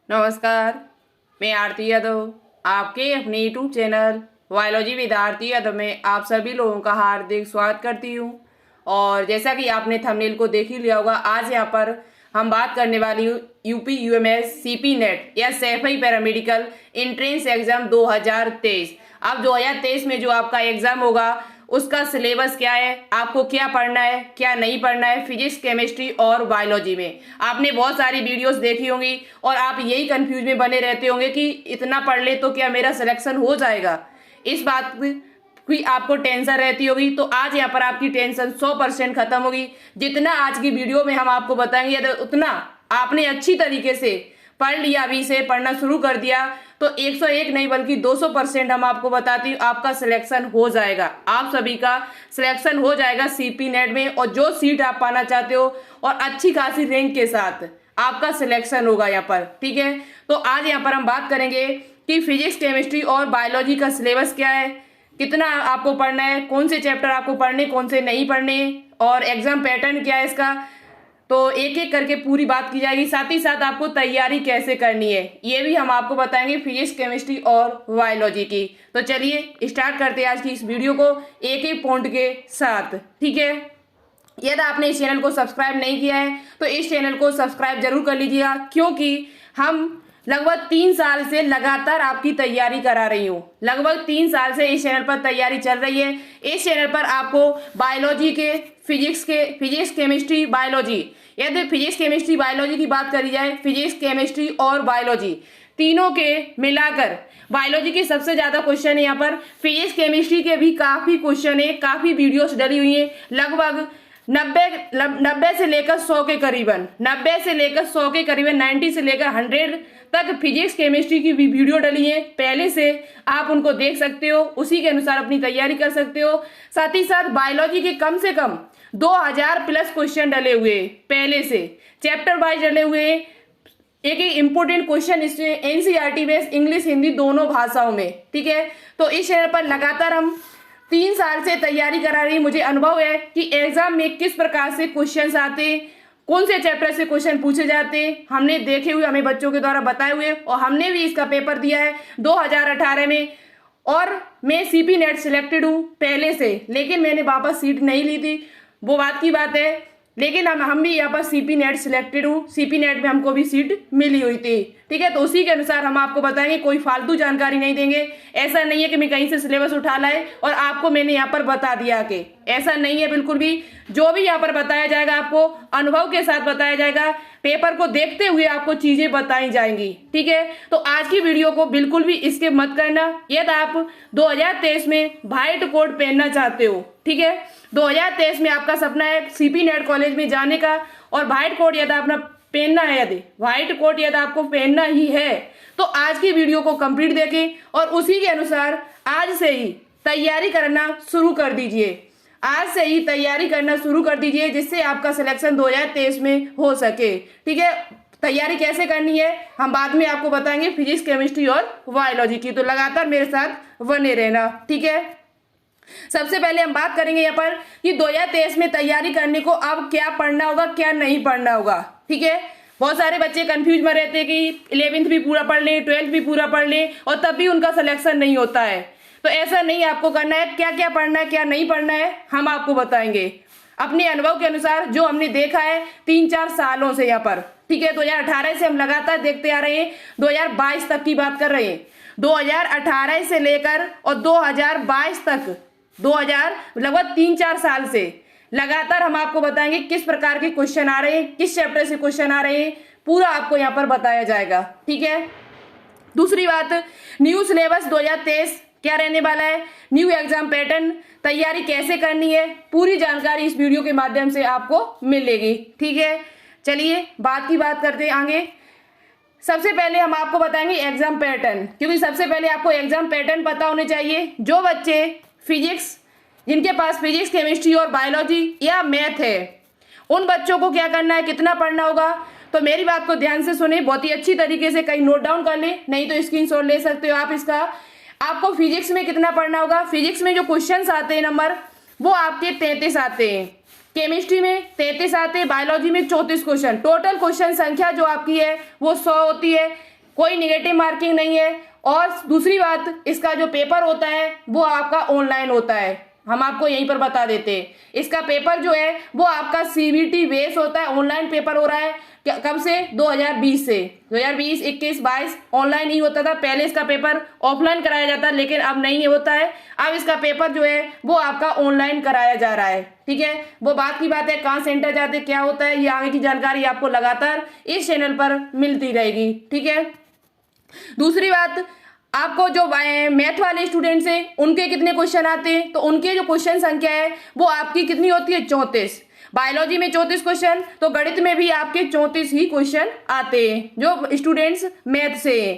नमस्कार। मैं आरती यादव आपके अपने YouTube channel biology with Aarti Yadav में आप सभी लोगों का हार्दिक स्वागत करती हूँ। और जैसा कि आपने थंबनेल को देख ही लिया होगा, आज यहाँ पर हम बात करने वाली हूँ यूपी यूएमएस सीपी नेट या सैफई पैरामेडिकल एंट्रेंस एग्जाम 2023। अब 2023 में जो आपका एग्जाम होगा उसका सिलेबस क्या है, आपको क्या पढ़ना है क्या नहीं पढ़ना है फिजिक्स केमिस्ट्री और बायोलॉजी में। आपने बहुत सारी वीडियोस देखी होंगी और आप यही कंफ्यूज में बने रहते होंगे कि इतना पढ़ ले तो क्या मेरा सिलेक्शन हो जाएगा। इस बात की आपको टेंशन रहती होगी, तो आज यहाँ पर आपकी टेंशन 100% खत्म होगी। जितना आज की वीडियो में हम आपको बताएंगे यदि उतना आपने अच्छी तरीके से पढ़ लिया, अभी से पढ़ना शुरू कर दिया, तो 101 नहीं बल्कि 200% हम आपको बताती हूँ आपका सिलेक्शन हो जाएगा। आप सभी का सिलेक्शन हो जाएगा सीपी नेट में, और जो सीट आप पाना चाहते हो और अच्छी खासी रैंक के साथ आपका सिलेक्शन होगा यहाँ पर। ठीक है, तो आज यहाँ पर हम बात करेंगे कि फिजिक्स केमिस्ट्री और बायोलॉजी का सिलेबस क्या है, कितना आपको पढ़ना है, कौन से चैप्टर आपको पढ़ने कौन से नहीं पढ़ने, और एग्जाम पैटर्न क्या है इसका। तो एक एक करके पूरी बात की जाएगी। साथ ही साथ आपको तैयारी कैसे करनी है ये भी हम आपको बताएंगे फिजिक्स केमिस्ट्री और बायोलॉजी की। तो चलिए स्टार्ट करते हैं आज की इस वीडियो को एक एक पॉइंट के साथ। ठीक है, यदि आपने इस चैनल को सब्सक्राइब नहीं किया है तो इस चैनल को सब्सक्राइब जरूर कर लीजिएगा, क्योंकि हम लगभग 3 साल से लगातार आपकी तैयारी करा रही हूँ। लगभग 3 साल से इस चैनल पर तैयारी चल रही है। इस चैनल पर आपको बायोलॉजी के फिजिक्स केमिस्ट्री बायोलॉजी, यदि फिजिक्स केमिस्ट्री बायोलॉजी की बात करी जाए, फिजिक्स केमिस्ट्री और बायोलॉजी तीनों के मिलाकर बायोलॉजी के सबसे ज्यादा क्वेश्चन है यहाँ पर। फिजिक्स केमिस्ट्री के भी काफी क्वेश्चन है, काफी वीडियोस डली हुई है। लगभग 90 से लेकर 100 के करीबन, 90 से लेकर 100 के करीबन, 90 से लेकर 100 तक फिजिक्स केमिस्ट्री की भी वीडियो डली है। पहले से आप उनको देख सकते हो, उसी के अनुसार अपनी तैयारी कर सकते हो। साथ ही साथ बायोलॉजी के कम से कम 2000 प्लस क्वेश्चन डले हुए, पहले से चैप्टर वाइज डले हुए। एक एक इंपोर्टेंट क्वेश्चन इसमें एनसीईआरटी बेस्ड, इंग्लिश हिंदी दोनों भाषाओं में। ठीक है, तो इस चैनल पर लगातार हम 3 साल से तैयारी करा रही। मुझे अनुभव है कि एग्जाम में किस प्रकार से क्वेश्चंस आते, कौन से चैप्टर से क्वेश्चन पूछे जाते, हमने देखे हुए, हमें बच्चों के द्वारा बताए हुए, और हमने भी इसका पेपर दिया है 2018 में। और मैं सीपी नेट सिलेक्टेड हूँ पहले से, लेकिन मैंने वापस सीट नहीं ली थी, वो बात की बात है। लेकिन हम भी यहाँ पर सीपी नेट सिलेक्टेड हूँ, सीपी नेट में हमको भी सीट मिली हुई थी। ठीक है, तो उसी के अनुसार हम आपको बताएंगे, कोई फालतू जानकारी नहीं देंगे। ऐसा नहीं है कि मैं कहीं से सिलेबस उठा लाए और आपको मैंने यहाँ पर बता दिया कि, ऐसा नहीं है बिल्कुल भी। जो भी यहाँ पर बताया जाएगा आपको अनुभव के साथ बताया जाएगा, पेपर को देखते हुए आपको चीजें बताई जाएंगी। ठीक है, तो आज की वीडियो को बिल्कुल भी स्किप मत करना। यदि आप 2023 में व्हाइट कोट पहनना चाहते हो, ठीक है, 2023 में आपका सपना है सीपी नेट कॉलेज में जाने का, और व्हाइट कोट यदि अपना पहनना है, यदि व्हाइट कोट यदि आपको पहनना ही है, तो आज की वीडियो को कंप्लीट देखें और उसी के अनुसार आज से ही तैयारी करना शुरू कर दीजिए। आज से ही तैयारी करना शुरू कर दीजिए, जिससे आपका सिलेक्शन 2023 में हो सके। ठीक है, तैयारी कैसे करनी है हम बाद में आपको बताएंगे फिजिक्स केमिस्ट्री और बायोलॉजी की, तो लगातार मेरे साथ बने रहना। ठीक है, सबसे पहले हम बात करेंगे यहाँ पर कि 2023 में तैयारी करने को अब क्या पढ़ना होगा क्या नहीं पढ़ना होगा। ठीक है, बहुत सारे बच्चे कंफ्यूज में रहते हैं कि 11th भी पूरा पढ़ लें, 12th भी पूरा पढ़ लें और तब भी उनका सिलेक्शन नहीं होता है। तो ऐसा नहीं आपको करना है। क्या क्या पढ़ना है क्या नहीं पढ़ना है हम आपको बताएंगे अपने अनुभव के अनुसार, जो हमने देखा है 3-4 सालों से यहाँ पर। ठीक है, 2018 से हम लगातार देखते आ रहे हैं, 2022 तक की बात कर रहे हैं। 2018 से लेकर और 2022 तक, 2000 लगभग 3-4 साल से लगातार हम आपको बताएंगे किस प्रकार के क्वेश्चन आ रहे हैं, किस चैप्टर से क्वेश्चन आ रहे हैं, पूरा आपको यहाँ पर बताया जाएगा। ठीक है, दूसरी बात, न्यू सिलेबस 2023 क्या रहने वाला है, न्यू एग्जाम पैटर्न, तैयारी कैसे करनी है, पूरी जानकारी इस वीडियो के माध्यम से आपको मिलेगी। ठीक है, चलिए बात करते हैं आगे। सबसे पहले हम आपको बताएंगे एग्जाम पैटर्न, क्योंकि सबसे पहले आपको एग्जाम पैटर्न पता होने चाहिए। जो बच्चे फिजिक्स, जिनके पास फिजिक्स केमिस्ट्री और बायोलॉजी या मैथ है, उन बच्चों को क्या करना है, कितना पढ़ना होगा। तो मेरी बात को ध्यान से सुने, बहुत ही अच्छी तरीके से, कहीं नोट डाउन कर ले, नहीं तो स्क्रीनशॉट ले सकते हो आप इसका। आपको फिजिक्स में कितना पढ़ना होगा, फिजिक्स में जो क्वेश्चंस आते हैं नंबर, वो आपके 33 आते हैं। केमिस्ट्री में 33 आते हैं, बायोलॉजी में 34 क्वेश्चन। टोटल क्वेश्चन संख्या जो आपकी है वो 100 होती है। कोई निगेटिव मार्किंग नहीं है। और दूसरी बात, इसका जो पेपर होता है वो आपका ऑनलाइन होता है, हम आपको यहीं पर बता देते हैं। इसका पेपर जो है वो आपका CBT बेस होता है, ऑनलाइन पेपर हो रहा है। कब से? 2020 से। 2020, 21, 22 ऑनलाइन ही होता था। पहले इसका पेपर ऑफलाइन कराया जाता, लेकिन अब नहीं होता है। अब इसका पेपर जो है वो आपका ऑनलाइन कराया जा रहा है। ठीक है, वो बात की बात है, कहाँ सेंटर जाते, क्या होता है, ये आगे की जानकारी आपको लगातार इस चैनल पर मिलती रहेगी। ठीक है, दूसरी बात, आपको जो मैथ वाले स्टूडेंट्स हैं उनके कितने क्वेश्चन आते हैं, तो उनके जो क्वेश्चन संख्या है वो आपकी कितनी होती है? 34। बायोलॉजी में 34 क्वेश्चन, तो गणित में भी आपके 34 ही क्वेश्चन आते हैं जो स्टूडेंट्स मैथ से हैं,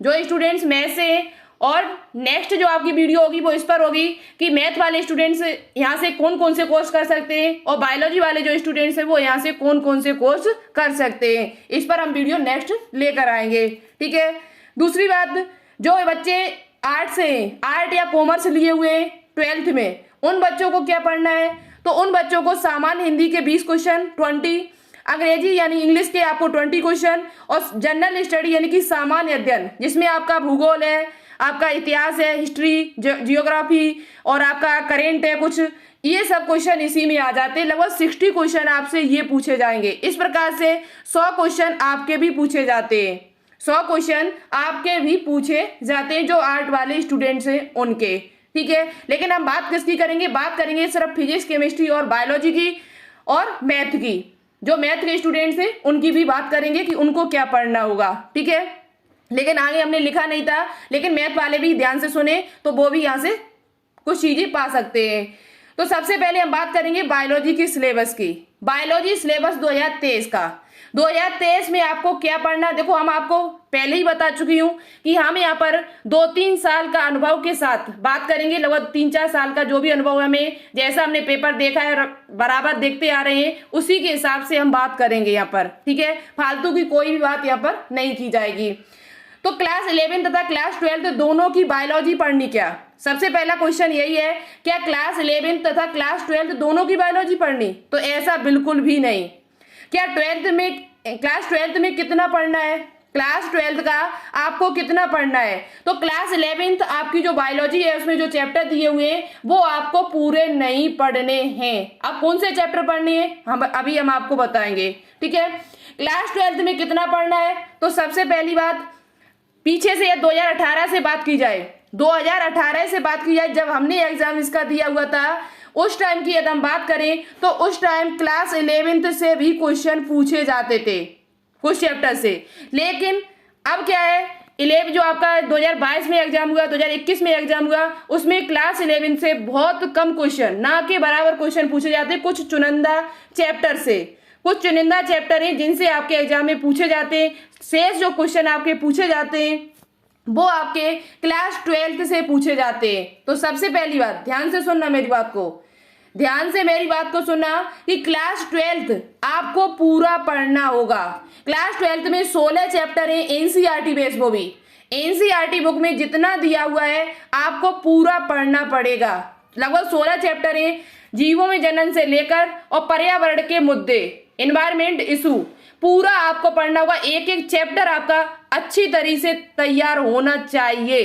जो स्टूडेंट्स मैथ से हैं। और नेक्स्ट जो आपकी वीडियो होगी वो इस पर होगी कि मैथ वाले स्टूडेंट्स यहाँ से कौन कौन से कोर्स कर सकते हैं और बायोलॉजी वाले जो स्टूडेंट्स हैं वो यहाँ से कौन कौन से कोर्स कर सकते हैं। इस पर हम वीडियो नेक्स्ट लेकर आएंगे। ठीक है, दूसरी बात, जो बच्चे आर्ट से हैं, आर्ट या कॉमर्स लिए हुए हैं 12th में, उन बच्चों को क्या पढ़ना है? तो उन बच्चों को सामान्य हिंदी के 20 क्वेश्चन, 20 अंग्रेजी यानी इंग्लिश के आपको 20 क्वेश्चन, और जनरल स्टडी यानी कि सामान्य अध्ययन, जिसमें आपका भूगोल है, आपका इतिहास है, हिस्ट्री, जियोग्राफी और आपका करेंट है कुछ, ये सब क्वेश्चन इसी में आ जाते हैं। लगभग 60 क्वेश्चन आपसे ये पूछे जाएंगे। इस प्रकार से 100 क्वेश्चन आपके भी पूछे जाते हैं, 100 क्वेश्चन आपके भी पूछे जाते हैं जो आर्ट वाले स्टूडेंट्स हैं उनके। ठीक है, लेकिन हम बात किसकी करेंगे? बात करेंगे सिर्फ फिजिक्स, केमिस्ट्री और बायोलॉजी की और मैथ की। जो मैथ के स्टूडेंट्स हैं उनकी भी बात करेंगे कि उनको क्या पढ़ना होगा। ठीक है, लेकिन आगे हमने लिखा नहीं था, लेकिन मैथ वाले भी ध्यान से सुने तो वो भी यहाँ से कुछ चीजें पा सकते हैं। तो सबसे पहले हम बात करेंगे बायोलॉजी की सिलेबस की। बायोलॉजी सिलेबस 2023 का। 2023 में आपको क्या पढ़ना, देखो हम आपको पहले ही बता चुकी हूँ कि हम यहाँ पर 2-3 साल का अनुभव के साथ बात करेंगे। लगभग 3-4 साल का जो भी अनुभव हमें, जैसा हमने पेपर देखा है बराबर देखते आ रहे हैं, उसी के हिसाब से हम बात करेंगे यहाँ पर। ठीक है, फालतू की कोई भी बात यहाँ पर नहीं की जाएगी। तो क्लास 11 तथा क्लास 12 दोनों की बायोलॉजी पढ़नी क्या? सबसे पहला क्वेश्चन यही है, क्या क्लास 11 तथा क्लास 12 दोनों की बायोलॉजी पढ़नी? तो ऐसा बिल्कुल भी नहीं। क्या क्लास 12 में कितना पढ़ना है? क्लास 12 का आपको कितना पढ़ना है? तो क्लास 11 आपकी जो बायोलॉजी है उसमें जो चैप्टर दिए हुए हैं वो आपको पूरे नहीं पढ़ने हैं। अब कौन से चैप्टर पढ़ने हैं हम आपको बताएंगे। ठीक है, क्लास 12 में कितना पढ़ना है? तो सबसे पहली बात, पीछे से 2018 से बात की जाए, 2018 से बात की जाए, जब हमने एग्जाम इसका दिया हुआ था उस टाइम की यदि हम बात करें तो उस टाइम क्लास 11 से भी क्वेश्चन पूछे जाते थे कुछ चैप्टर से। लेकिन अब क्या है, 11 जो आपका 2022 में एग्जाम हुआ, 2021 में एग्जाम हुआ, उसमें क्लास 11 से बहुत कम क्वेश्चन, ना के बराबर क्वेश्चन पूछे जाते, कुछ चुनिंदा चैप्टर से। कुछ चुनिंदा चैप्टर हैं जिनसे आपके एग्जाम में पूछे जाते हैं। शेष जो क्वेश्चन आपके पूछे जाते हैं वो आपके क्लास 12 से पूछे जाते हैं। तो सबसे पहली बात, ध्यान से सुनना मेरी बात को, ध्यान से मेरी बात को सुनना कि क्लास 12 आपको पूरा पढ़ना होगा। क्लास 12 में 16 चैप्टर है, एनसीईआरटी बेस, वो भी एनसीईआरटी बुक में जितना दिया हुआ है आपको पूरा पढ़ना पड़ेगा। लगभग 16 चैप्टर है, जीवों में जनन से लेकर और पर्यावरण के मुद्दे, एनवायरमेंट इशू, पूरा आपको पढ़ना होगा। एक एक चैप्टर आपका अच्छी तरीके से तैयार होना चाहिए।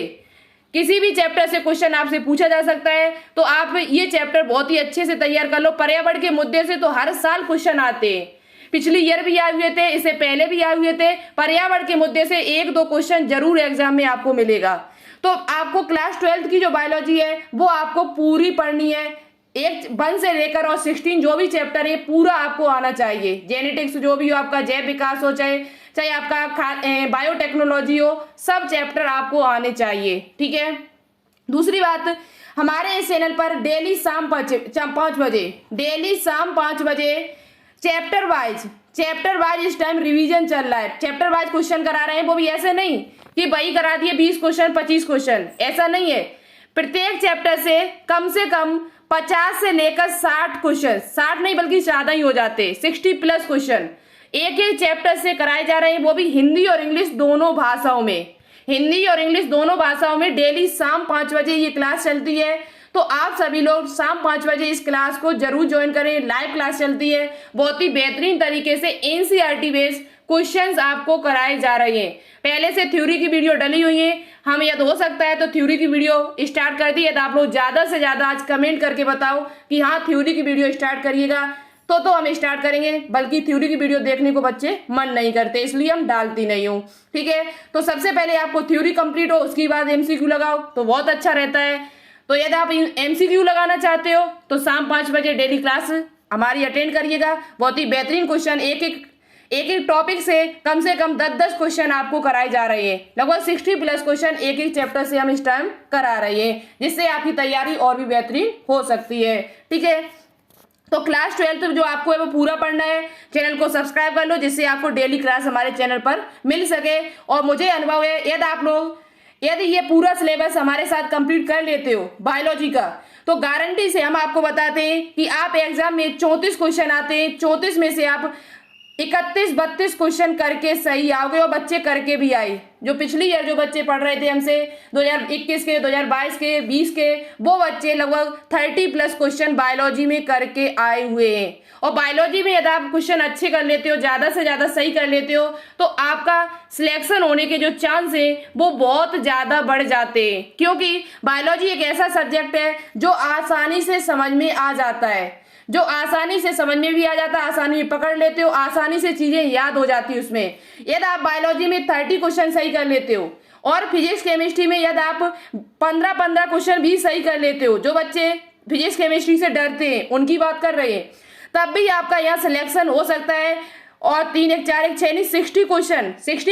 किसी भी चैप्टर से क्वेश्चन आपसे पूछा जा सकता है, तो आप ये चैप्टर बहुत ही अच्छे से तैयार कर लो। पर्यावरण के मुद्दे से तो हर साल क्वेश्चन आते हैं, पिछली ईयर भी आए हुए थे, इससे पहले भी आए हुए थे। पर्यावरण के मुद्दे से 1-2 क्वेश्चन जरूर एग्जाम में आपको मिलेगा। तो आपको क्लास 12 की जो बायोलॉजी है वो आपको पूरी पढ़नी है। 1 से लेकर और 16 जो भी चैप्टर है पूरा आपको आना चाहिए। जेनेटिक्स जो भी हो, आपका जैव विकास हो, चाहे आपका बायोटेक्नोलॉजी हो, सब चैप्टर आपको आने चाहिए। ठीक है, दूसरी बात, हमारे इस चैनल पर डेली शाम 5 बजे, डेली शाम 5 बजे चैप्टर वाइज इस टाइम रिवीजन चल रहा है। चैप्टर वाइज क्वेश्चन करा रहे हैं, वो भी ऐसे नहीं कि वही करा दिए 20 क्वेश्चन 25 क्वेश्चन, ऐसा नहीं है। प्रत्येक चैप्टर से कम 50 से लेकर 60 क्वेश्चन, 60 नहीं बल्कि ज्यादा ही हो जाते, 60+ क्वेश्चन एक एक चैप्टर से कराए जा रहे हैं, वो भी हिंदी और इंग्लिश दोनों भाषाओं में। हिंदी और इंग्लिश दोनों भाषाओं में डेली शाम 5 बजे ये क्लास चलती है। तो आप सभी लोग शाम 5 बजे इस क्लास को जरूर ज्वाइन करें। लाइव क्लास चलती है, बहुत ही बेहतरीन तरीके से एनसीईआरटी बेस्ड क्वेश्चंस आपको कराए जा रहे हैं। पहले से थ्योरी की वीडियो डली हुई है, हम यदि हो सकता है तो थ्योरी की वीडियो स्टार्ट कर दी है, तो आप लोग ज्यादा से ज्यादा आज कमेंट करके बताओ कि हाँ थ्योरी की वीडियो स्टार्ट करिएगा, तो हम स्टार्ट करेंगे। बल्कि थ्योरी की वीडियो देखने को बच्चे मन नहीं करते, इसलिए हम डालती नहीं हूँ। ठीक है, तो सबसे पहले आपको थ्योरी कंप्लीट हो, उसके बाद एमसीक्यू लगाओ तो बहुत अच्छा रहता है। तो यदि आप एमसीक्यू लगाना चाहते हो तो शाम 5 बजे डेली क्लास हमारी अटेंड करिएगा। बहुत ही बेहतरीन क्वेश्चन एक टॉपिक से कम 10-10 क्वेश्चन आपको कराए जा रहे हैं। लगभग 60+ क्वेश्चन एक चैप्टर से हम इस टाइम करा रहे हैं, जिससे आपकी तैयारी और भी बेहतरीन हो सकती है। ठीक है, तो क्लास 12 जो आपको है वो पूरा पढ़ना है। चैनल को सब्सक्राइब कर लो, जिससे आपको डेली क्लास हमारे चैनल पर मिल सके। और मुझे अनुभव है, यदि ये पूरा सिलेबस हमारे साथ कंप्लीट कर लेते हो बायोलॉजी का, तो गारंटी से हम आपको बताते हैं कि आप एग्जाम में 34 क्वेश्चन आते हैं, 34 में से आप 31-32 क्वेश्चन करके सही आओगे। और बच्चे करके भी आए, जो पिछली ईयर जो बच्चे पढ़ रहे थे हमसे 2021 के, 2022 के, 20 के, वो बच्चे लगभग 30+ क्वेश्चन बायोलॉजी में करके आए हुए हैं। और बायोलॉजी में यदि आप क्वेश्चन अच्छे कर लेते हो, ज्यादा से ज्यादा सही कर लेते हो, तो आपका सिलेक्शन होने के जो चांस है वो बहुत ज्यादा बढ़ जाते हैं। क्योंकि बायोलॉजी एक ऐसा सब्जेक्ट है जो आसानी से समझ में आ जाता है, जो आसानी से समझ में भी आ जाता है, आसानी में पकड़ लेते हो, आसानी से चीजें याद हो जाती है उसमें। यदि आप बायोलॉजी में 30 क्वेश्चन सही कर लेते हो, और फिजिक्स केमिस्ट्री में यदि आप 15-15 क्वेश्चन भी सही कर लेते हो, जो बच्चे फिजिक्स केमिस्ट्री से डरते हैं उनकी बात कर रहे हैं, तब भी आपका यहाँ सिलेक्शन हो सकता है। और 3 1 4 1 6 नहीं 60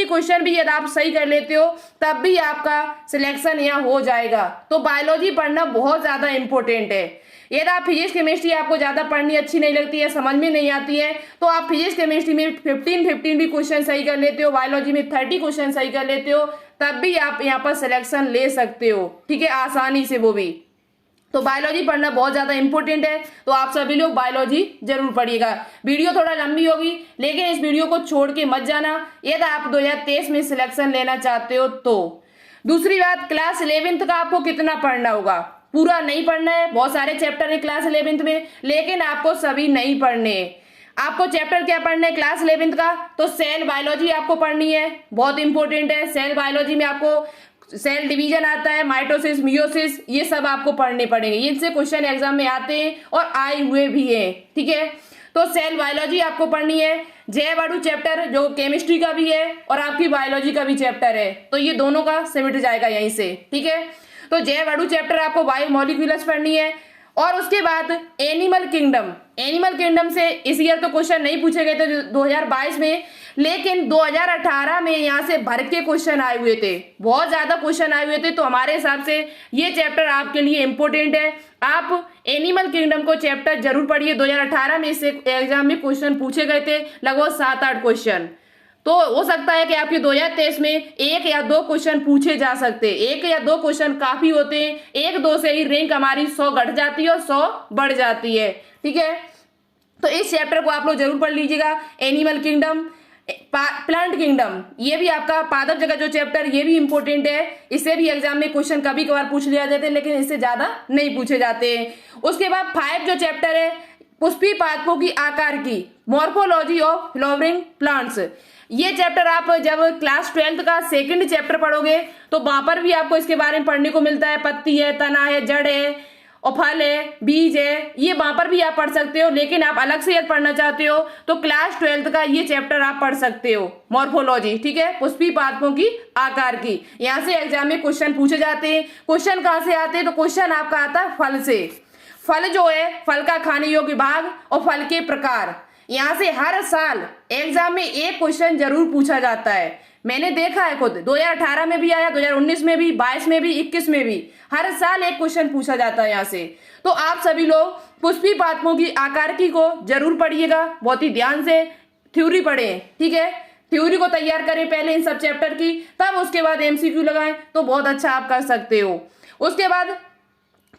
क्वेश्चन भी यदि आप सही कर लेते हो, तब भी आपका सिलेक्शन यहाँ हो जाएगा। तो बायोलॉजी पढ़ना बहुत ज्यादा इंपॉर्टेंट है। यदि आप फिजिक्स केमिस्ट्री आपको ज्यादा पढ़नी अच्छी नहीं लगती है, समझ में नहीं आती है, तो आप फिजिक्स केमिस्ट्री में 15 भी क्वेश्चन सही कर लेते हो, बायोलॉजी में 30 क्वेश्चन सही कर लेते हो, तब भी आप यहाँ पर सिलेक्शन ले सकते हो। ठीक है, आसानी से, वो भी। तो बायोलॉजी पढ़ना बहुत ज्यादा इंपॉर्टेंट है, तो आप सभी लोग बायोलॉजी जरूर पढ़िएगा। वीडियो थोड़ा लंबी होगी, लेकिन इस वीडियो को छोड़ के मत जाना यदि आप 2023 में सिलेक्शन लेना चाहते हो तो। दूसरी बात, क्लास 11th का आपको कितना पढ़ना होगा? पूरा नहीं पढ़ना है। बहुत सारे चैप्टर है क्लास 11th में, लेकिन आपको सभी नहीं पढ़ने हैं। आपको चैप्टर क्या पढ़ना है क्लास 11th का? तो सेल बायोलॉजी आपको पढ़नी है, बहुत इंपॉर्टेंट है। सेल बायोलॉजी में आपको सेल डिवीजन आता है, माइटोसिस, मियोसिस, ये सब आपको पढ़ने पड़ेंगे। इनसे क्वेश्चन एग्जाम में आते हैं और आए हुए भी हैं। ठीक है, तो सेल बायोलॉजी आपको पढ़नी है। जैव अणु चैप्टर जो केमिस्ट्री का भी है और आपकी बायोलॉजी का भी चैप्टर है, तो ये दोनों का सिमट जाएगा यहीं से। ठीक है, तो जैव अणु चैप्टर आपको बायोमोलिक्यूल्स पढ़नी है। और उसके बाद एनिमल किंगडम से इस ईयर तो क्वेश्चन नहीं पूछे गए थे 2022 में, लेकिन 2018 में यहाँ से भर के क्वेश्चन आए हुए थे, बहुत ज्यादा क्वेश्चन आए हुए थे। तो हमारे हिसाब से ये चैप्टर आपके लिए इंपॉर्टेंट है। आप एनिमल किंगडम को चैप्टर जरूर पढ़िए। 2018 में इससे एग्जाम में क्वेश्चन पूछे गए थे, लगभग 7-8 क्वेश्चन। तो हो सकता है कि आपके 2023 में 1 या 2 क्वेश्चन पूछे जा सकते हैं। 1 या 2 क्वेश्चन काफी होते हैं, 1-2 से ही रैंक हमारी 100 घट जाती है और 100 बढ़ जाती है। ठीक है, तो इस चैप्टर को आप लोग जरूर पढ़ लीजिएगा। एनिमल किंगडम, प्लांट किंगडम, ये भी आपका पादप जगत जो चैप्टर, ये भी इंपॉर्टेंट है। इससे भी एग्जाम में क्वेश्चन कभी कभार पूछ लिया जाते हैं, लेकिन इससे ज्यादा नहीं पूछे जाते हैं। उसके बाद 5 जो चैप्टर है, पुष्पी पादपों की आकार की, मॉर्फोलॉजी ऑफ फ्लावरिंग प्लांट्स, ये चैप्टर आप जब क्लास 12th का सेकंड चैप्टर पढ़ोगे तो वहां पर भी आपको इसके बारे में पढ़ने को मिलता है। पत्ती है, तना है, जड़ है और फल है, बीज है, ये वहां पर भी आप पढ़ सकते हो। लेकिन आप अलग से यदि पढ़ना चाहते हो तो क्लास 12th का ये चैप्टर आप पढ़ सकते हो, मॉर्फोलॉजी। ठीक है, पुष्पी पादपों की आकार की, यहाँ से एग्जाम में क्वेश्चन पूछे जाते हैं। क्वेश्चन कहाँ से आते हैं? तो क्वेश्चन आपका आता है फल से। फल जो है, फल का खाने योग्य भाग और फल के प्रकार, यहाँ से हर साल एग्जाम में एक क्वेश्चन जरूर पूछा जाता है। मैंने देखा है खुद, 2018 में भी आया, 2019 में भी, 22 में भी, 21 में भी, हर साल एक क्वेश्चन पूछा जाता है यहाँ से। तो आप सभी लोग पुष्पी पादपों की आकारिकी को जरूर पढ़िएगा, बहुत ही ध्यान से थ्योरी पढ़ें। ठीक है, थ्योरी को तैयार करें पहले इन सब चैप्टर की, तब उसके बाद एमसीक्यू लगाएं तो बहुत अच्छा आप कर सकते हो। उसके बाद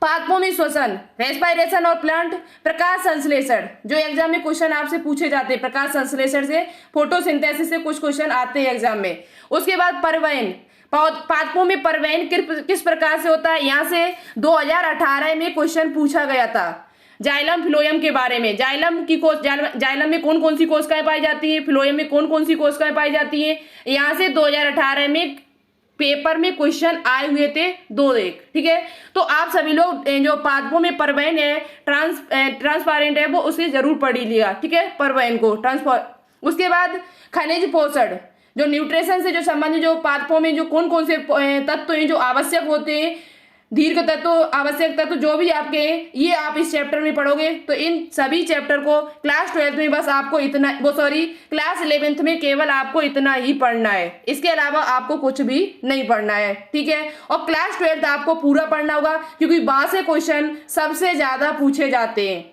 पादपों में श्वसन, रेस्पिरेशन और प्लांट, प्रकाश संश्लेषण, जो एग्जाम में क्वेश्चन आपसे पूछे जाते हैं, प्रकाश संश्लेषण से, फोटोसिंथेसिस से कुछ क्वेश्चन आते हैं एग्जाम में। उसके बाद परिवहन, पादपों में परिवहन किस प्रकार से होता है, यहाँ से 2018 में क्वेश्चन पूछा गया था। जाइलम फिलोयम के बारे में, जाइलम में कौन कौन सी कोशिकाएं पाई जाती हैं, फिलोयम में कौन कौन सी कोशिकाएं पाई जाती हैं। यहाँ से 2018 में पेपर में क्वेश्चन आए हुए थे 2 एक, ठीक है। तो आप सभी लोग जो पादपों में परवैन है, ट्रांसपारेंट है, वो उसे जरूर पढ़ लीजिएगा, ठीक है, परवैन को उसके बाद खनिज पोषण, जो न्यूट्रिशन से जो संबंधित जो पादपों में जो कौन कौन से तत्व हैं जो आवश्यक होते हैं, दीर्घ तत्व, आवश्यक तत्व जो भी आपके हैं, ये आप इस चैप्टर में पढ़ोगे। तो इन सभी चैप्टर को क्लास 12th में बस आपको इतना, क्लास 11th में केवल आपको इतना ही पढ़ना है, इसके अलावा आपको कुछ भी नहीं पढ़ना है, ठीक है। और क्लास 12th आपको पूरा पढ़ना होगा, क्योंकि वहां से क्वेश्चन सबसे ज्यादा पूछे जाते हैं,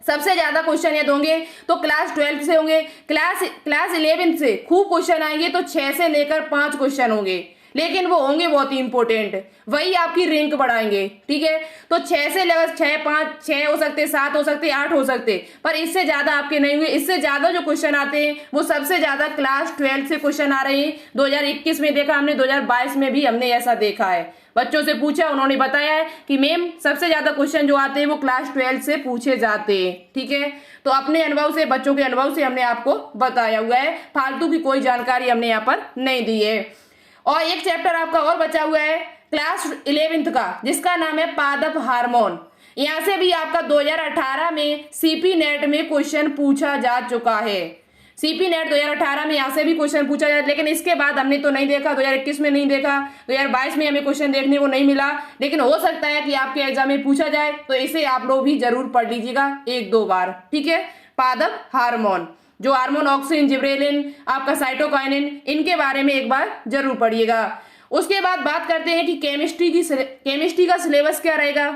सबसे ज्यादा क्वेश्चन यदि होंगे तो क्लास 12 से होंगे। क्लास 11 से खूब क्वेश्चन आएंगे तो 6 से लेकर 5 क्वेश्चन होंगे, लेकिन वो होंगे बहुत ही इंपॉर्टेंट, वही आपकी रैंक बढ़ाएंगे, ठीक है। तो 6 से लेकर 6, 5, 6 हो सकते, 7 हो सकते, 8 हो सकते, पर इससे ज्यादा आपके नहीं हुए। इससे ज्यादा जो क्वेश्चन आते हैं वो सबसे ज्यादा क्लास 12 से क्वेश्चन आ रहे हैं। 2021 में देखा हमने, 2022 में भी हमने ऐसा देखा है। बच्चों से पूछा, उन्होंने बताया है कि मैम सबसे ज्यादा क्वेश्चन जो आते हैं वो क्लास 12 से पूछे जाते हैं, ठीक है। तो अपने अनुभव से, बच्चों के अनुभव से हमने आपको बताया हुआ है, फालतू की कोई जानकारी हमने यहाँ पर नहीं दी है। और एक चैप्टर आपका और बचा हुआ है क्लास 11th का, जिसका नाम है पादप हार्मोन। यहाँ से भी आपका 2018 में सीपी नेट में क्वेश्चन पूछा जा चुका है। सीपी नेट 2018 में यहाँ से भी क्वेश्चन पूछा जाए, लेकिन इसके बाद हमने तो नहीं देखा, 2021 में नहीं देखा, 2022 में हमें क्वेश्चन देखने को नहीं मिला, लेकिन हो सकता है कि आपके एग्जाम में पूछा जाए, तो इसे आप लोग भी जरूर पढ़ लीजिएगा 1-2 बार, ठीक है। पादप हार्मोन, जो हार्मोन ऑक्सिन, जिब्रेलिन, आपका साइटोकाइनिन, इनके बारे में एक बार जरूर पढ़िएगा। उसके बाद बात करते हैं कि केमिस्ट्री का सिलेबस क्या रहेगा,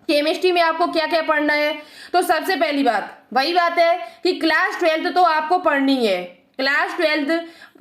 केमिस्ट्री में आपको क्या क्या पढ़ना है। तो सबसे पहली बात वही बात है कि क्लास 12th तो आपको पढ़नी है। क्लास 12th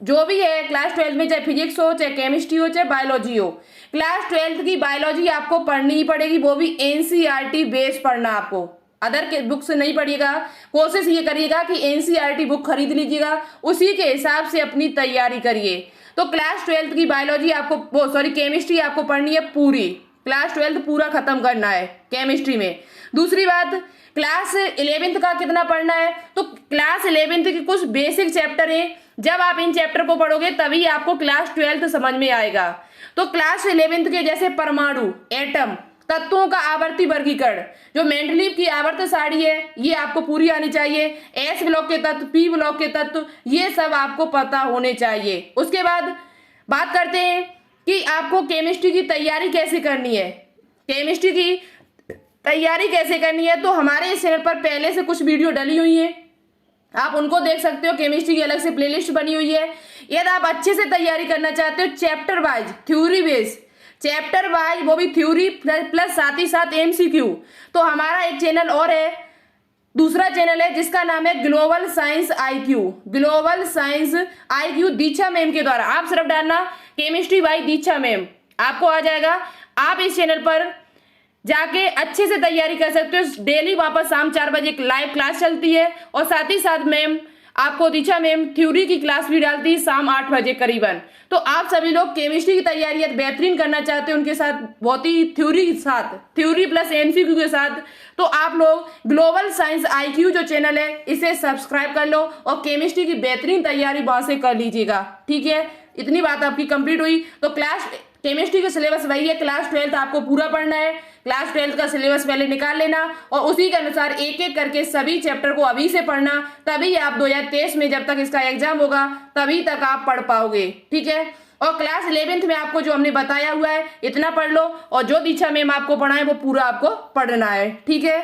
जो भी है, क्लास 12th में चाहे फिजिक्स हो, चाहे केमिस्ट्री हो, चाहे बायोलॉजी हो, क्लास 12th की बायोलॉजी आपको पढ़नी ही पड़ेगी, वो भी एनसीईआरटी बेस पढ़ना आपको, अदर के बुक से नहीं पढ़िएगा। कोशिश ये करिएगा कि एनसीईआरटी बुक खरीद लीजिएगा, उसी के हिसाब से अपनी तैयारी करिए। तो क्लास 12th की बायोलॉजी आपको, केमिस्ट्री आपको पढ़नी है पूरी, क्लास 12th पूरा खत्म करना है केमिस्ट्री में। दूसरी बात, क्लास 11th का कितना पढ़ना है, तो क्लास 11th के कुछ बेसिक चैप्टर हैं, जब आप इन चैप्टर को पढ़ोगे तभी आपको क्लास 12th समझ में आएगा। तो क्लास 11th के जैसे परमाणु, एटम, तत्वों का आवर्ती वर्गीकरण, जो मेंडलीव की आवर्त सारणी है, ये आपको पूरी आनी चाहिए। एस ब्लॉक के तत्व, पी ब्लॉक के तत्व, ये सब आपको पता होने चाहिए। उसके बाद बात करते हैं कि आपको केमिस्ट्री की तैयारी कैसे करनी है। केमिस्ट्री की तैयारी कैसे करनी है, तो हमारे इस चैनल पर पहले से कुछ वीडियो डली हुई है, आप उनको देख सकते हो। केमिस्ट्री की अलग से प्लेलिस्ट बनी हुई है। यदि आप अच्छे से तैयारी करना चाहते हो, chapter wise, theory base, chapter wise, वो भी थ्योरी प्लस साथ ही साथ एमसीक्यू, तो हमारा एक चैनल और है, दूसरा चैनल है जिसका नाम है global science IQ. Global science IQ Diksha ma'am के द्वारा, आप सिर्फ डालना केमिस्ट्री बाय दीक्षा मैम, आपको आ जाएगा। आप इस चैनल पर जाके अच्छे से तैयारी कर सकते हो। डेली वापस शाम 4 बजे लाइव क्लास चलती है, और साथ ही साथ मैम आपको, दीक्षा मैम, थ्योरी की क्लास भी डालती है शाम 8 बजे करीबन। तो आप सभी लोग केमिस्ट्री की तैयारी बेहतरीन करना चाहते हो, उनके साथ बहुत ही थ्योरी के साथ, थ्योरी प्लस एमसीक्यू के साथ, तो आप लोग ग्लोबल साइंस आईक्यू जो चैनल है इसे सब्सक्राइब कर लो और केमिस्ट्री की बेहतरीन तैयारी वहां से कर लीजिएगा, ठीक है। इतनी बात आपकी कंप्लीट हुई। तो क्लास केमिस्ट्री का सिलेबस वही है, क्लास 12th आपको पूरा पढ़ना है। क्लास 12th का सिलेबस पहले निकाल लेना और उसी के अनुसार एक एक करके सभी चैप्टर को अभी से पढ़ना, तभी आप 2023 में जब तक इसका एग्जाम होगा तभी तक आप पढ़ पाओगे, ठीक है। और क्लास 11th में आपको जो हमने बताया हुआ है इतना पढ़ लो, और जो दीक्षा मैम आपको पढ़ाए वो पूरा आपको पढ़ना है, ठीक है।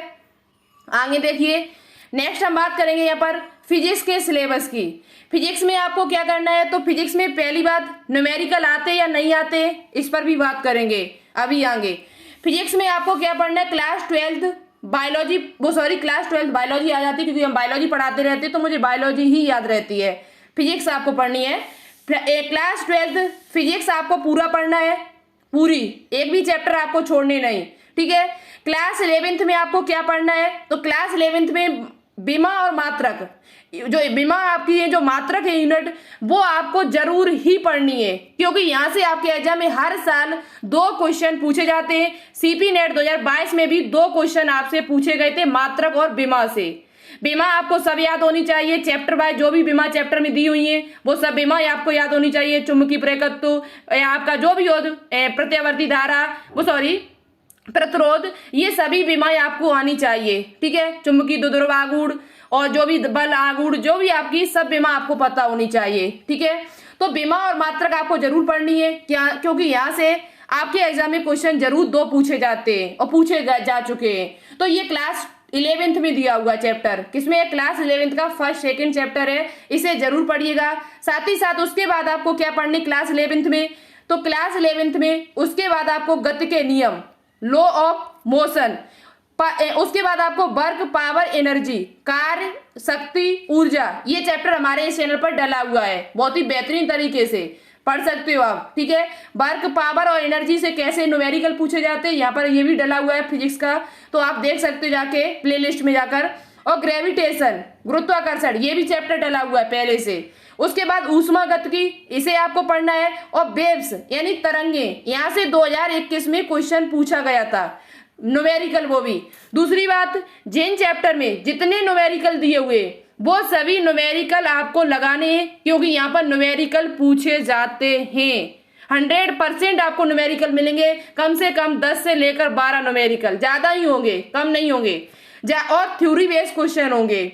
आगे देखिए, नेक्स्ट हम बात करेंगे यहाँ पर फिजिक्स के सिलेबस की। फिजिक्स में आपको क्या करना है, तो फिजिक्स में पहली बात, न्यूमेरिकल आते या नहीं आते इस पर भी बात करेंगे अभी आगे। फिजिक्स में आपको क्या पढ़ना है, class 12th biology, class 12th biology आ जाती है, क्योंकि हम बायोलॉजी पढ़ाते रहते हैं तो मुझे बायोलॉजी ही याद रहती है। फिजिक्स आपको पढ़नी है, क्लास 12th फिजिक्स आपको पूरा पढ़ना है, पूरी, एक भी चैप्टर आपको छोड़ने नहीं, ठीक है। क्लास 11th में आपको क्या पढ़ना है, तो क्लास 11th में बीमा और मात्रक, जो बीमा आपकी है, जो मात्रक है यूनिट, वो आपको जरूर ही पढ़नी है, क्योंकि यहाँ से आपके एग्जाम में हर साल 2 क्वेश्चन पूछे जाते हैं। सीपी नेट 2022 में भी 2 क्वेश्चन आपसे पूछे गए थे मात्रक और बीमा से। बीमा आपको सब याद होनी चाहिए, चैप्टर बाय जो भी बीमा चैप्टर में दी हुई है वो सब बीमा आपको याद होनी चाहिए। चुंबकीय प्रेरकत्व, आपका जो भी हो, प्रत्यावर्ती धारा, वो सॉरी प्रतिरोध, ये सभी बीमाएं आपको आनी चाहिए, ठीक है। चुंबकीय द्विध्रुव आघूर्ण और जो भी बल आघूर्ण, जो भी आपकी सब बीमा आपको पता होनी चाहिए, ठीक है। तो बीमा और मात्रक आपको जरूर पढ़नी है, क्या, क्योंकि यहाँ से आपके एग्जाम में क्वेश्चन जरूर 2 पूछे जाते हैं और पूछे जा चुके हैं। तो ये क्लास 11th में दिया हुआ चैप्टर, किसमें, क्लास 11th का फर्स्ट सेकंड चैप्टर है, इसे जरूर पढ़िएगा। साथ ही साथ उसके बाद आपको क्या पढ़नी क्लास 11th में, तो क्लास 11th में उसके बाद आपको गति के नियम, लॉ ऑफ मोशन, उसके बाद आपको वर्क, पावर, एनर्जी, कार्य, शक्ति, ऊर्जा, ये चैप्टर हमारे इस चैनल पर डला हुआ है, बहुत ही बेहतरीन तरीके से पढ़ सकते हो आप, ठीक है। वर्क, पावर और एनर्जी से कैसे न्यूमेरिकल पूछे जाते हैं, यहाँ पर ये भी डला हुआ है फिजिक्स का, तो आप देख सकते हो जाके प्लेलिस्ट में जाकर। और ग्रेविटेशन, गुरुत्वाकर्षण, ये भी चैप्टर डला हुआ है पहले से। उसके बाद ऊष्मागतिकी, इसे आपको पढ़ना है। और वेव्स यानी तरंगे, यहाँ से 2021 में क्वेश्चन पूछा गया था न्यूमेरिकल, वो भी। दूसरी बात, जिन चैप्टर में जितने न्यूमेरिकल दिए हुए वो सभी न्यूमेरिकल आपको लगाने हैं, क्योंकि यहाँ पर न्यूमेरिकल पूछे जाते हैं। 100% आपको न्यूमेरिकल मिलेंगे, कम से कम 10 से लेकर 12 न्यूमेरिकल, ज्यादा ही होंगे, कम नहीं होंगे। और थ्योरी बेस्ड क्वेश्चन होंगे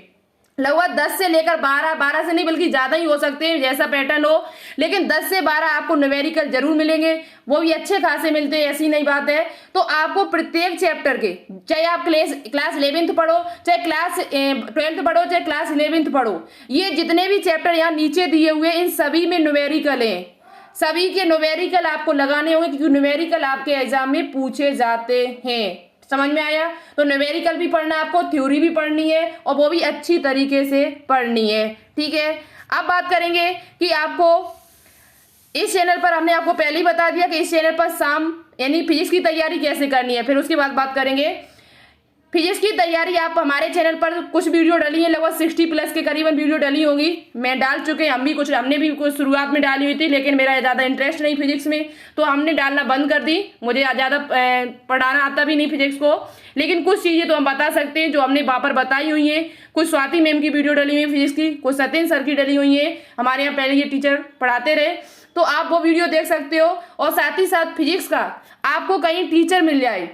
लगभग 10 से लेकर 12 से नहीं बल्कि ज्यादा ही हो सकते हैं, जैसा पैटर्न हो, लेकिन 10 से 12 आपको न्यूमेरिकल जरूर मिलेंगे, वो भी अच्छे खासे मिलते हैं, ऐसी नहीं बात है। तो आपको प्रत्येक चैप्टर के, चाहे आप क्लास 11th पढ़ो, चाहे क्लास 12th पढ़ो, चाहे क्लास 11th पढ़ो, ये जितने भी चैप्टर यहाँ नीचे दिए हुए इन सभी में न्यूमेरिकल है, सभी के न्यूमेरिकल आपको लगाने होंगे, क्योंकि न्यूमेरिकल आपके एग्जाम में पूछे जाते हैं। समझ में आया? तो न्यूमेरिकल भी पढ़ना है आपको, थ्योरी भी पढ़नी है, और वो भी अच्छी तरीके से पढ़नी है, ठीक है। अब बात करेंगे कि आपको इस चैनल पर, हमने आपको पहले ही बता दिया कि इस चैनल पर शाम यानी फिजिक्स की तैयारी कैसे करनी है। फिर उसके बाद बात करेंगे फिजिक्स की तैयारी। आप हमारे चैनल पर कुछ वीडियो डली है, लगभग 60+ के करीबन वीडियो डली होंगी, मैं डाल चुके हैं, हमने भी कुछ शुरुआत में डाली हुई थी, लेकिन मेरा ज़्यादा इंटरेस्ट नहीं फिजिक्स में, तो हमने डालना बंद कर दी। मुझे ज़्यादा पढ़ाना आता भी नहीं फिजिक्स को, लेकिन कुछ चीज़ें तो हम बता सकते हैं जो हमने वहाँ पर बताई हुई हैं। कुछ स्वाति मैम की वीडियो डली हुई है फिजिक्स की, कुछ सत्येंद्र सर की डली हुई है, हमारे यहाँ पहले ये टीचर पढ़ाते रहे, तो आप वो वीडियो देख सकते हो। और साथ ही साथ फिजिक्स का आपको कहीं टीचर मिल जाए,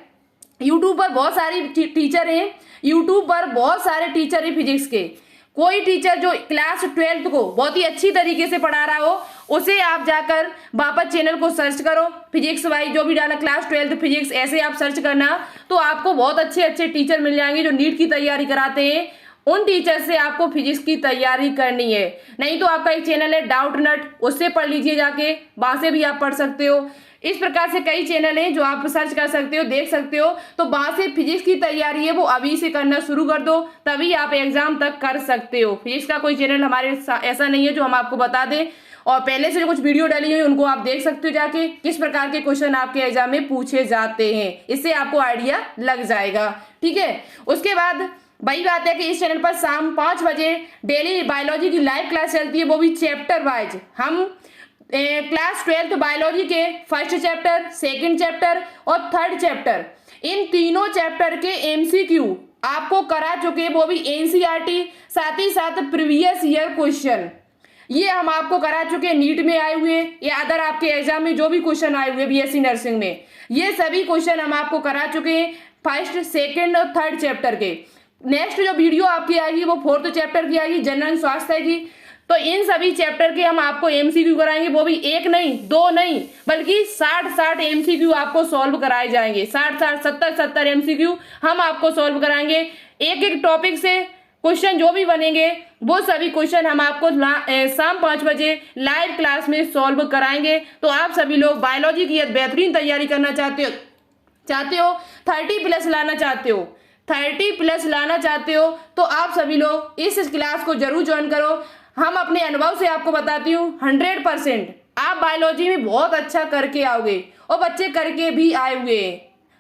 यूट्यूब पर बहुत सारी टीचर हैं, यूट्यूब पर बहुत सारे टीचर हैं फिजिक्स के, कोई टीचर जो क्लास 12th को बहुत ही अच्छी तरीके से पढ़ा रहा हो, उसे आप जाकर वापस चैनल को सर्च करो, फिजिक्स वाई जो भी डाला क्लास 12th फिजिक्स, ऐसे आप सर्च करना, तो आपको बहुत अच्छे अच्छे टीचर मिल जाएंगे जो नीट की तैयारी कराते हैं। उन टीचर से आपको फिजिक्स की तैयारी करनी है। नहीं तो आपका एक चैनल है डाउट नट, उससे पढ़ लीजिए जाके, वहां से भी आप पढ़ सकते हो। इस प्रकार से कई चैनल हैं जो आप सर्च कर सकते हो, देख सकते हो, तो वहां से फिजिक्स की तैयारी है वो अभी से करना शुरू कर दो, तभी आप एग्जाम तक कर सकते हो। फिजिक्स का कोई चैनल हमारे ऐसा नहीं है जो हम आपको बता दें, और पहले से जो कुछ वीडियो डाली हुई उनको आप देख सकते हो जाके, किस प्रकार के क्वेश्चन आपके एग्जाम में पूछे जाते हैं, इससे आपको आइडिया लग जाएगा, ठीक है। उसके बाद वही बात है कि इस चैनल पर शाम 5 बजे डेली बायोलॉजी की लाइव क्लास चलती है, वो भी चैप्टर वाइज। हम क्लास 12th बायोलॉजी के फर्स्ट चैप्टर, सेकंड चैप्टर और थर्ड चैप्टर, इन तीनों चैप्टर के एमसीक्यू आपको करा चुके, वो भी एनसीईआरटी, साथ ही साथ प्रीवियस ईयर क्वेश्चन, ये हम आपको करा चुके। नीट में आए हुए या अदर आपके एग्जाम में जो भी क्वेश्चन आए हुए बीएससी नर्सिंग में, ये सभी क्वेश्चन हम आपको करा चुके हैं फर्स्ट, सेकंड और थर्ड चैप्टर के। नेक्स्ट जो वीडियो आपकी आएगी वो 4th चैप्टर की आएगी, जनरल स्वास्थ्य की। तो इन सभी चैप्टर के हम आपको एमसीक्यू कराएंगे, वो भी 1 नहीं 2 नहीं बल्कि 60 एमसीक्यू आपको सॉल्व कराए जाएंगे। 60 70 एमसीक्यू हम आपको सॉल्व कराएंगे। एक एक टॉपिक से क्वेश्चन जो भी बनेंगे वो सभी क्वेश्चन हम आपको शाम 5 बजे लाइव क्लास में सॉल्व कराएंगे। तो आप सभी लोग बायोलॉजी की बेहतरीन तैयारी करना चाहते हो 30+ लाना चाहते हो 30+ लाना चाहते हो, तो आप सभी लोग इस क्लास को जरूर ज्वाइन करो। हम अपने अनुभव से आपको बताती हूँ 100% आप बायोलॉजी में बहुत अच्छा करके आओगे, और बच्चे करके भी आए हुए हैं,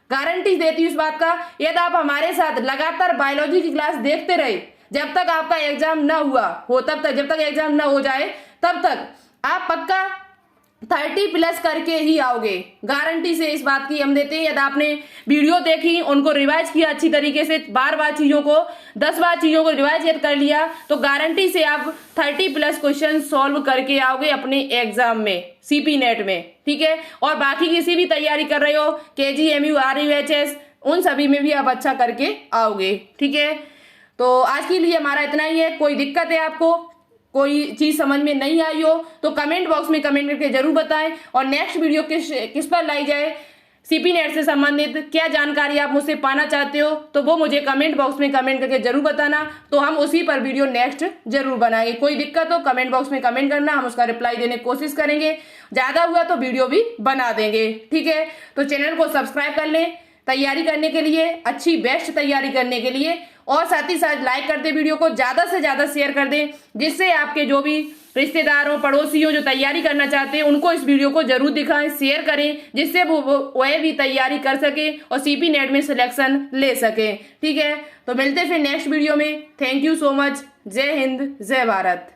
गारंटी देती हूँ इस बात का। यदि आप हमारे साथ लगातार बायोलॉजी की क्लास देखते रहे, जब तक आपका एग्जाम ना हुआ हो, तब तक, जब तक एग्जाम ना हो जाए तब तक आप पक्का 30+ करके ही आओगे, गारंटी से इस बात की हम देते हैं। यदि आपने वीडियो देखी, उनको रिवाइज किया अच्छी तरीके से, बार बार चीजों को 10 बार चीजों को रिवाइज कर लिया, तो गारंटी से आप 30+ क्वेश्चन सॉल्व करके आओगे अपने एग्जाम में, सीपी नेट में, ठीक है। और बाकी किसी भी तैयारी कर रहे हो, KG, MU, RUHS, उन सभी में भी आप अच्छा करके आओगे, ठीक है। तो आज के लिए हमारा इतना ही है। कोई दिक्कत है आपको, कोई चीज समझ में नहीं आई हो, तो कमेंट बॉक्स में कमेंट करके जरूर बताएं। और नेक्स्ट वीडियो किस पर लाई जाए, सीपी नेट से संबंधित क्या जानकारी आप मुझसे पाना चाहते हो, तो वो मुझे कमेंट बॉक्स में कमेंट करके जरूर बताना, तो हम उसी पर वीडियो नेक्स्ट जरूर बनाएंगे। कोई दिक्कत हो कमेंट बॉक्स में कमेंट करना, हम उसका रिप्लाई देने की कोशिश करेंगे, ज्यादा हुआ तो वीडियो भी बना देंगे, ठीक है। तो चैनल को सब्सक्राइब कर लें तैयारी करने के लिए, अच्छी बेस्ट तैयारी करने के लिए, और साथ ही साथ लाइक कर दे, वीडियो को ज्यादा से ज्यादा शेयर कर दें, जिससे आपके जो भी रिश्तेदार हो, पड़ोसी हो, जो तैयारी करना चाहते हैं, उनको इस वीडियो को जरूर दिखाएं, शेयर करें, जिससे वह भी तैयारी कर सके और सीपी नेट में सिलेक्शन ले सके, ठीक है। तो मिलते फिर नेक्स्ट वीडियो में। Thank you so much. जय हिंद, जय भारत।